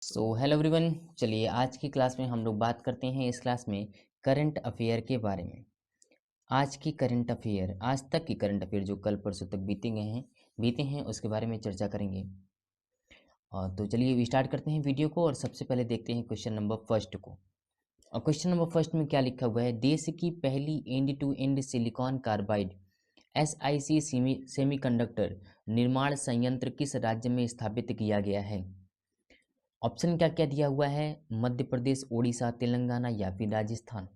Hello everyone. चलिए आज की क्लास में हम लोग बात करते हैं इस क्लास में करंट अफेयर के बारे में। आज की करंट अफेयर, आज तक की करंट अफेयर जो कल परसों तक बीते हैं उसके बारे में चर्चा करेंगे। और तो चलिए स्टार्ट करते हैं वीडियो को और सबसे पहले देखते हैं क्वेश्चन नंबर फर्स्ट को। और क्वेश्चन नंबर फर्स्ट में क्या लिखा हुआ है, देश की पहली end to end silicon carbide SiC semiconductor निर्माण संयंत्र किस राज्य में स्थापित किया गया है। ऑप्शन क्या क्या दिया हुआ है, मध्य प्रदेश, उड़ीसा, तेलंगाना या फिर राजस्थान।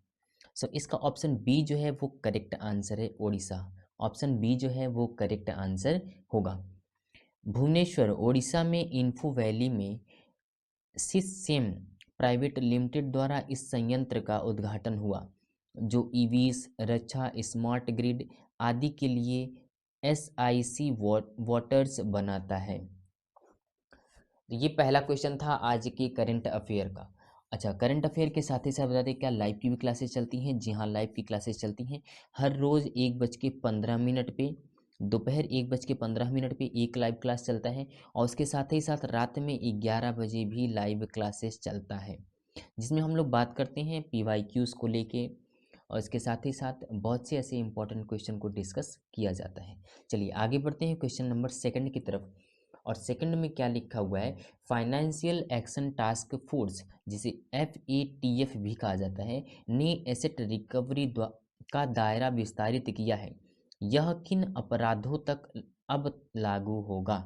इसका ऑप्शन बी जो है वो करेक्ट आंसर है, उड़ीसा। ऑप्शन बी जो है वो करेक्ट आंसर होगा। भुवनेश्वर उड़ीसा में इन्फो वैली में सिससेम प्राइवेट लिमिटेड द्वारा इस संयंत्र का उद्घाटन हुआ जो ईवीज, रक्षा, स्मार्ट ग्रिड आदि के लिए SiC वाटर्स बनाता है। ये पहला क्वेश्चन था आज के करंट अफेयर का। अच्छा, करंट अफेयर के साथ ही साथ बता दें क्या लाइव की भी क्लासेस चलती हैं। जी हाँ, लाइव की क्लासेस चलती हैं हर रोज़ 1:15 पे, दोपहर 1:15 पे एक लाइव क्लास चलता है और उसके साथ ही साथ रात में 11 बजे भी लाइव क्लासेस चलता है जिसमें हम लोग बात करते हैं PYQs को लेके और इसके साथ ही साथ बहुत से ऐसे इंपॉर्टेंट क्वेश्चन को डिस्कस किया जाता है। चलिए आगे बढ़ते हैं क्वेश्चन नंबर सेकंड की तरफ। और सेकंड में क्या लिखा हुआ है, फाइनेंशियल एक्शन टास्क फोर्स जिसे FATF भी कहा जाता है ने एसेट रिकवरी का दायरा विस्तारित किया है। यह किन अपराधों तक अब लागू होगा।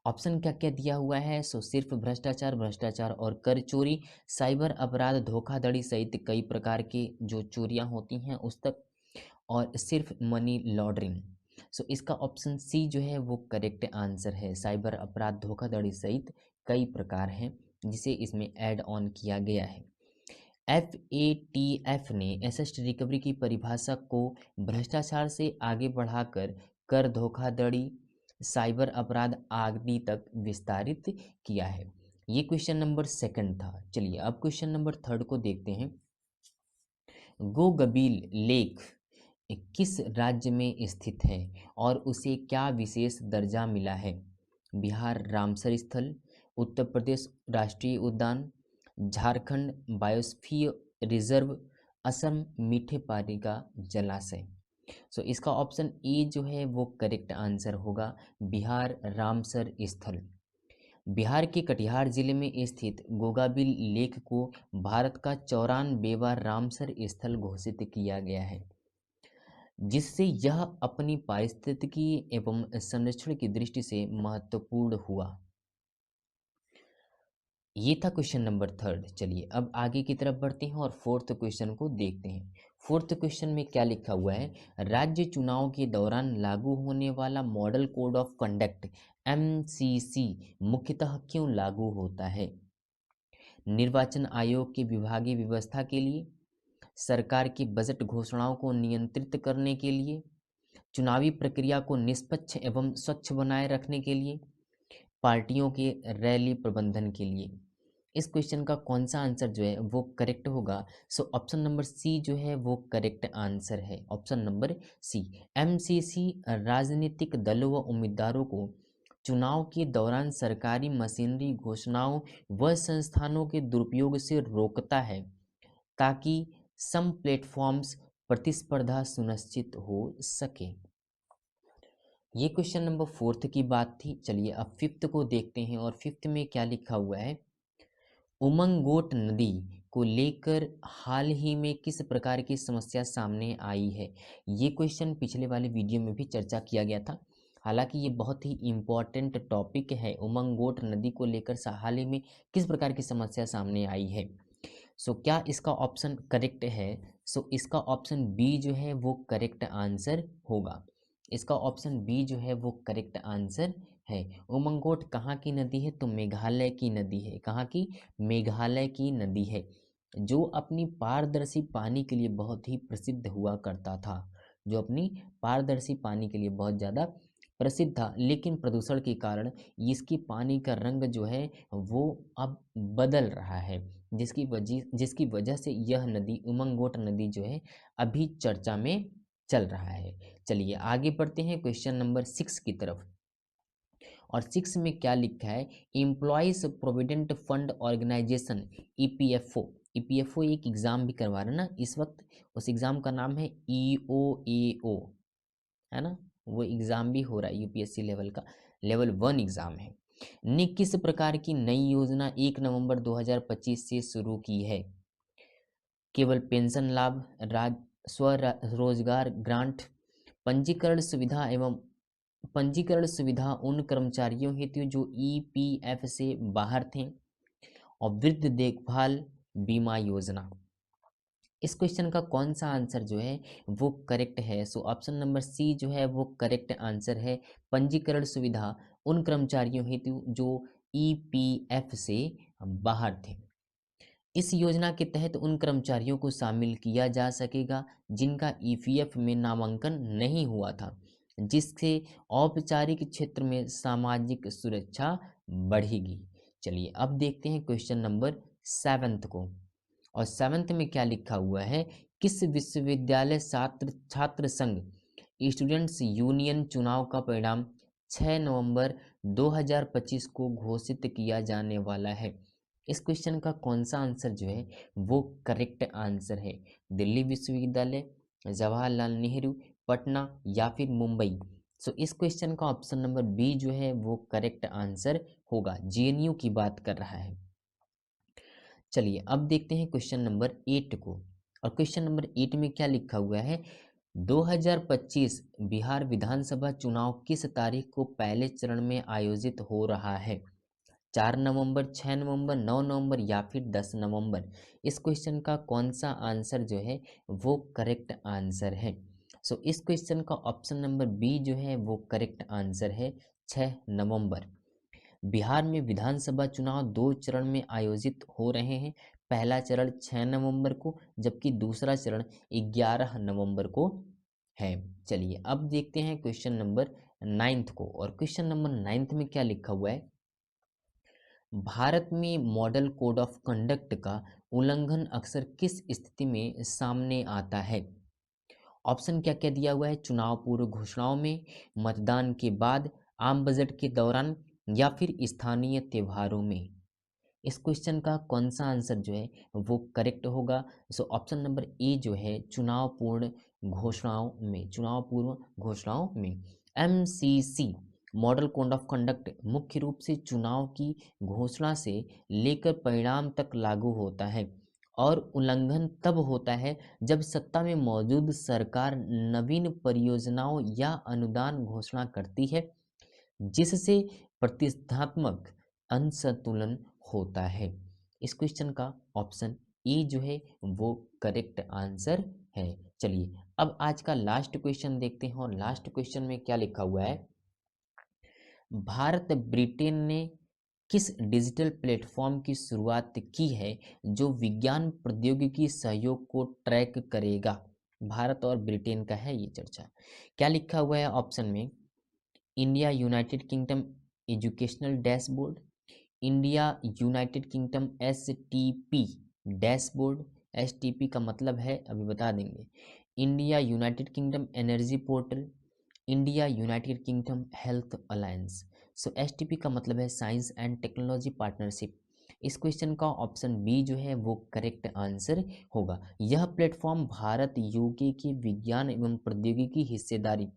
ऑप्शन क्या क्या दिया हुआ है, सिर्फ भ्रष्टाचार और कर चोरी, साइबर अपराध, धोखाधड़ी सहित कई प्रकार के जो चोरियां होती हैं उस तक, और सिर्फ मनी लॉन्ड्रिंग। इसका ऑप्शन सी जो है वो करेक्ट आंसर है। साइबर अपराध, धोखाधड़ी सहित कई प्रकार हैं जिसे इसमें ऐड ऑन किया गया है। FATF ने एसेट रिकवरी की परिभाषा को भ्रष्टाचार से आगे बढ़ाकर कर, धोखाधड़ी, साइबर अपराध आदि तक विस्तारित किया है। ये क्वेश्चन नंबर सेकंड था। चलिए अब क्वेश्चन नंबर थर्ड को देखते हैं। गोगबील लेक किस राज्य में स्थित है और उसे क्या विशेष दर्जा मिला है। बिहार रामसर स्थल, उत्तर प्रदेश राष्ट्रीय उद्यान, झारखंड बायोस्फीयर रिजर्व, असम मीठे पानी का जलाशय। इसका ऑप्शन ए जो है वो करेक्ट आंसर होगा, बिहार रामसर स्थल। बिहार के कटिहार जिले में स्थित गोगाबिल लेक को भारत का 94वां रामसर स्थल घोषित किया गया है जिससे यह अपनी पारिस्थितिकी एवं संरक्षण की दृष्टि से महत्वपूर्ण हुआ। ये था क्वेश्चन नंबर थर्ड। चलिए अब आगे की तरफ बढ़ते हैं और फोर्थ क्वेश्चन को देखते हैं। फोर्थ क्वेश्चन में क्या लिखा हुआ है, राज्य चुनाव के दौरान लागू होने वाला model code of conduct MCC मुख्यतः क्यों लागू होता है। निर्वाचन आयोग की विभागीय व्यवस्था के लिए, सरकार की बजट घोषणाओं को नियंत्रित करने के लिए, चुनावी प्रक्रिया को निष्पक्ष एवं स्वच्छ बनाए रखने के लिए, पार्टियों के रैली प्रबंधन के लिए। इस क्वेश्चन का कौन सा आंसर जो है वो करेक्ट होगा। ऑप्शन नंबर सी जो है वो करेक्ट आंसर है। ऑप्शन नंबर सी, MCC राजनीतिक दलों व उम्मीदवारों को चुनाव के दौरान सरकारी मशीनरी, घोषणाओं व संस्थानों के दुरुपयोग से रोकता है ताकि सम प्लेटफॉर्म्स प्रतिस्पर्धा सुनिश्चित हो सके। ये क्वेश्चन नंबर फोर्थ की बात थी। चलिए अब फिफ्थ को देखते हैं और फिफ्थ में क्या लिखा हुआ है, उमंगोट नदी को लेकर हाल ही में किस प्रकार की समस्या सामने आई है। ये क्वेश्चन पिछले वाले वीडियो में भी चर्चा किया गया था। हालांकि ये बहुत ही इम्पॉर्टेंट टॉपिक है। उमंगोट नदी को लेकर हाल ही में किस प्रकार की समस्या सामने आई है। क्या इसका ऑप्शन करेक्ट है। इसका ऑप्शन बी जो है वो करेक्ट आंसर होगा। इसका ऑप्शन बी जो है वो करेक्ट आंसर है। उमंगोट कहाँ की नदी है, तो मेघालय की नदी है। कहाँ की, मेघालय की नदी है जो अपनी पारदर्शी पानी के लिए बहुत ही प्रसिद्ध हुआ करता था। जो अपनी पारदर्शी पानी के लिए बहुत ज़्यादा प्रसिद्ध था, लेकिन प्रदूषण के कारण इसकी पानी का रंग जो है वो अब बदल रहा है जिसकी वजह से यह नदी, उमंगोट नदी जो है अभी चर्चा में चल रहा है। चलिए आगे बढ़ते हैं क्वेश्चन नंबर 6 की तरफ। और 6 में क्या लिखा है, Employees Provident Fund Organisation, EPFO. EPFO एक एग्जाम भी करवा रहे हैं ना इस वक्त, उस एग्जाम का नाम है ईओएओ, है ना, वो एग्जाम भी हो रहा है यूपीएससी लेवल का, लेवल 1 एग्जाम है। ने किस प्रकार की नई योजना 1 नवंबर 2025 से शुरू की है, केवल पेंशन लाभ, स्वरोजगार ग्रांट, पंजीकरण सुविधा एवं पंजीकरण सुविधा उन कर्मचारियों हेतु जो ईपीएफ से बाहर थे, और वृद्ध देखभाल बीमा योजना। इस क्वेश्चन का कौन सा आंसर जो है वो करेक्ट है, सो ऑप्शन नंबर सी जो है वो करेक्ट आंसर है, पंजीकरण सुविधा उन कर्मचारियों हेतु जो ईपीएफ से बाहर थे। इस योजना के तहत उन कर्मचारियों को शामिल किया जा सकेगा जिनका ईपीएफ में नामांकन नहीं हुआ था, जिससे औपचारिक क्षेत्र में सामाजिक सुरक्षा बढ़ेगी। चलिए अब देखते हैं क्वेश्चन नंबर 7 को, और 7 में क्या लिखा हुआ है, किस विश्वविद्यालय छात्र संघ स्टूडेंट्स यूनियन चुनाव का परिणाम 6 नवंबर 2025 को घोषित किया जाने वाला है। इस क्वेश्चन का कौन सा आंसर जो है वो करेक्ट आंसर है, दिल्ली विश्वविद्यालय, जवाहरलाल नेहरू, पटना या फिर मुंबई। सो इस क्वेश्चन का ऑप्शन नंबर बी जो है वो करेक्ट आंसर होगा, जेएनयू की बात कर रहा है। चलिए अब देखते हैं क्वेश्चन नंबर 8 को, और क्वेश्चन नंबर 8 में क्या लिखा हुआ है, 2025 बिहार विधानसभा चुनाव किस तारीख को पहले चरण में आयोजित हो रहा है, 4 नवंबर, 6 नवंबर, 9 नवंबर या फिर 10 नवंबर। इस क्वेश्चन का कौन सा आंसर जो है वो करेक्ट आंसर है, सो इस क्वेश्चन का ऑप्शन नंबर बी जो है वो करेक्ट आंसर है, 6 नवंबर। बिहार में विधानसभा चुनाव 2 चरण में आयोजित हो रहे हैं, पहला चरण 6 नवंबर को जबकि दूसरा चरण 11 नवंबर को है। चलिए अब देखते हैं क्वेश्चन नंबर 9 को, और क्वेश्चन नंबर 9 में क्या लिखा हुआ है, भारत में मॉडल कोड ऑफ कंडक्ट का उल्लंघन अक्सर किस स्थिति में सामने आता है। ऑप्शन क्या क्या दिया हुआ है, चुनाव पूर्व घोषणाओं में, मतदान के बाद, आम बजट के दौरान या फिर स्थानीय त्योहारों में। इस क्वेश्चन का कौन सा आंसर जो है वो करेक्ट होगा, सो ऑप्शन नंबर ए जो है चुनाव पूर्व घोषणाओं में, चुनाव पूर्व घोषणाओं में। MCC model code of conduct मुख्य रूप से चुनाव की घोषणा से लेकर परिणाम तक लागू होता है, और उल्लंघन तब होता है जब सत्ता में मौजूद सरकार नवीन परियोजनाओं या अनुदान घोषणा करती है जिससे प्रतिस्पर्धात्मक असंतुलन होता है। इस क्वेश्चन का ऑप्शन ए जो है वो करेक्ट आंसर है। चलिए अब आज का लास्ट क्वेश्चन देखते हैं, और लास्ट क्वेश्चन में क्या लिखा हुआ है, भारत ब्रिटेन ने किस डिजिटल प्लेटफॉर्म की शुरुआत की है जो विज्ञान प्रौद्योगिकी सहयोग को ट्रैक करेगा। भारत और ब्रिटेन का है ये चर्चा। क्या लिखा हुआ है ऑप्शन में, India United Kingdom educational dashboard, India United Kingdom STP dashboard, STP का मतलब है अभी बता देंगे, India United Kingdom energy portal, India United Kingdom health alliance. So STP का मतलब है साइंस एंड टेक्नोलॉजी पार्टनरशिप। इस क्वेश्चन का ऑप्शन बी जो है वो करेक्ट आंसर होगा। यह प्लेटफॉर्म भारत यूके की विज्ञान एवं प्रौद्योगिकी हिस्सेदारी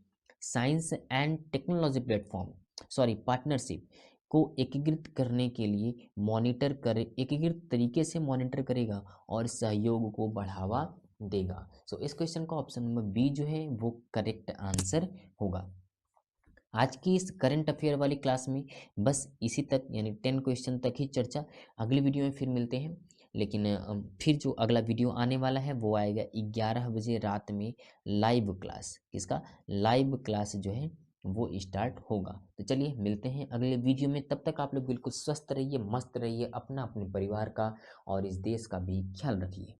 science and technology platform partnership को एकीकृत करने के लिए एकीकृत तरीके से मॉनिटर करेगा और सहयोग को बढ़ावा देगा। सो इस क्वेश्चन का ऑप्शन नंबर बी जो है वो करेक्ट आंसर होगा। आज की इस करंट अफेयर वाली क्लास में बस इसी तक, यानी 10 क्वेश्चन तक ही चर्चा। अगली वीडियो में फिर मिलते हैं, लेकिन फिर जो अगला वीडियो आने वाला है वो आएगा 11 बजे रात में लाइव क्लास। किसका लाइव क्लास जो है वो स्टार्ट होगा। तो चलिए मिलते हैं अगले वीडियो में, तब तक आप लोग बिल्कुल स्वस्थ रहिए, मस्त रहिए, अपना अपने परिवार का और इस देश का भी ख्याल रखिए।